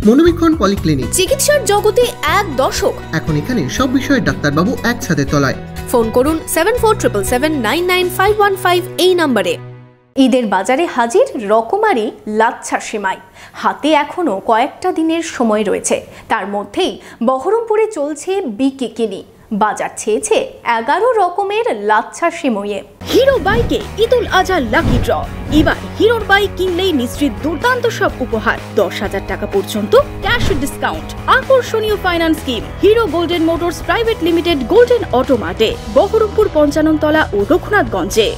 মনোবীক্ষণ polyclinic, চিকিৎসার জগতে এক দশক। এখন এখানে সব বিষয়ে ডাক্তারবাবু একসাথে তলায়। ফোন করুন 7477999515 এই নম্বরে। ঈদের বাজারে হাজির রকমারি লাচ্ছা সেমাই। হাতে এখনো কয়েকটা দিনের সময় রয়েছে, তার মধ্যেই বহরমপুরে চলছে বিকিকিনি। বাজার ছেয়েছে 11 রকমের লাচ্ছা সেমইয়ে। হিরো বাইকে ঈদুল আজহা লাকি ড্র। এবার হিরোর বাইক কিনলেই নিশ্চিত দুর্দান্ত সব উপহার। 10,000 টাকা পর্যন্ত ক্যাশ ডিসকাউন্ট, আকর্ষণীয় finance scheme. Hero Golden Motors Private Limited, Golden অটোমার্টে, বহরমপুর 55 তলা ও রঘুনাথগঞ্জে।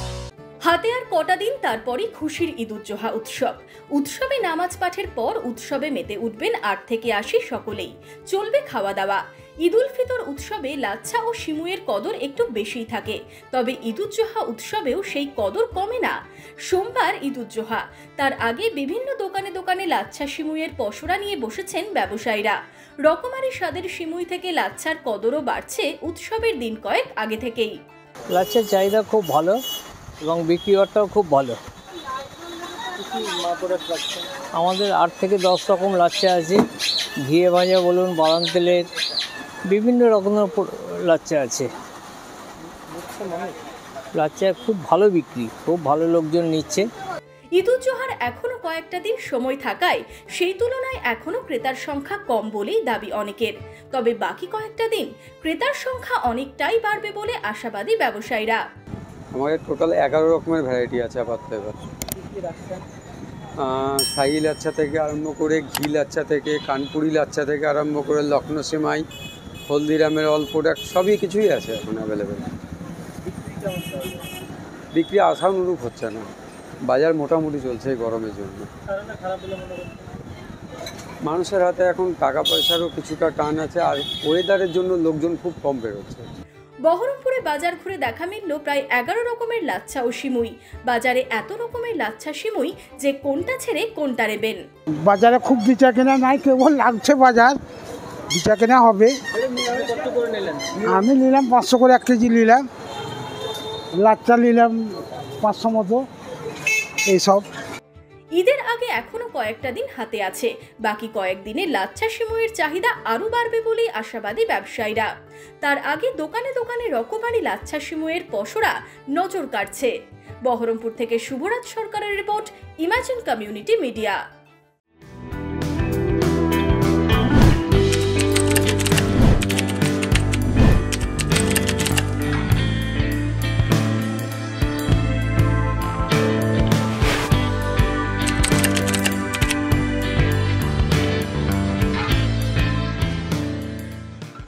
হাতে আর কটা দিন, তারপরই খুশির ঈদুজ্জোহা উৎসব। উৎসবে নামাজ পাঠের পর উৎসবে মেতে উঠবেন 8 থেকে 80 সকলেই। চলবে খাওয়া দাওয়া। ঈদুল ফিতর উৎসবে লাচ্ছা ও সিমুইয়ের কদর একটু বেশিই থাকে, তবে ঈদুজ্জোহা উৎসবেও সেই কদর কমে না। সোমবার ঈদুজ্জোহা, তার আগে বিভিন্ন দোকানে দোকানে লাচ্ছা সিমুইয়ের পসরা নিয়ে বসেছেন ব্যবসায়ীরা। রকমারি স্বাদের সিমুই থেকে লাচ্ছার কদরও বাড়ছে উৎসবের দিন কয়েক আগে থেকেই। লাচ্ছার চাহিদা খুব ভালো এবং বিক্রি বাট্টাও খুব ভালো। আমাদের 8 থেকে 10 রকম লাচ্ছা আছে। ঘিয়ে ভাজা বলুন, বাদাম তেলের, বিভিন্ন রকমের লাচ্ছা আছে। লাচ্ছা খুব ভালো বিক্রি, খুব ভালো লোকজন নিচ্ছে। ঈদুজ্জোহার এখনো কয়েকটা দিন সময় থাকায় সেই তুলনায় এখনো ক্রেতার সংখ্যা কম বলেই দাবি অনেকের। তবে বাকি কয়েকটা দিন ক্রেতার সংখ্যা অনেকটাই বাড়বে বলে আশাবাদী ব্যবসায়ীরা। আমাদের টোটাল 11 রকমের ভ্যারাইটি আছে আপাতত। এবার শাহী লাচ্ছা থেকে আরম্ভ করে, ঘি লাচ্ছা থেকে, কানপুরি লাচ্ছা থেকে আরম্ভ করে, লখনৌ সেমাই, হলদিরামের অল প্রোডাক্ট সবই কিছুই আছে এখন অ্যাভেলেবেল। বিক্রি আশানুরূপ হচ্ছে না, বাজার মোটামুটি চলছে এই গরমের জন্য। মানুষের হাতে এখন টাকা পয়সারও কিছুটা টান আছে, আর ওয়েদারের জন্য লোকজন খুব কম বেরোচ্ছে। বহরমপুরে বাজার ঘুরে দেখা মিলল প্রায় 11 রকমের লাচ্ছা ও সিমুই। বাজারে এত রকমের লাচ্ছা সিমুই যে কোনটা ছেড়ে কোনটা নেবেন। বাজারে খুব বিচা কেনা নাই, কেবল লাগছে বাজার, বিচা কেনা হবে। আমি নিলাম 500 করে 1 কেজি নিলাম, লাচ্ছা নিলাম 500 মতো। এইসব ঈদের আগে এখনো কয়েকটা দিন হাতে আছে, বাকি কয়েকদিনে লাচ্ছা সিমুইয়ের চাহিদা আরও বাড়বে বলেই আশাবাদী ব্যবসায়ীরা। তার আগে দোকানে দোকানে রকমারি লাচ্ছা সিমুইয়ের পসরা নজর কাটছে। বহরমপুর থেকে শুভরাজ সরকারের রিপোর্ট, ইমাজিন কমিউনিটি মিডিয়া।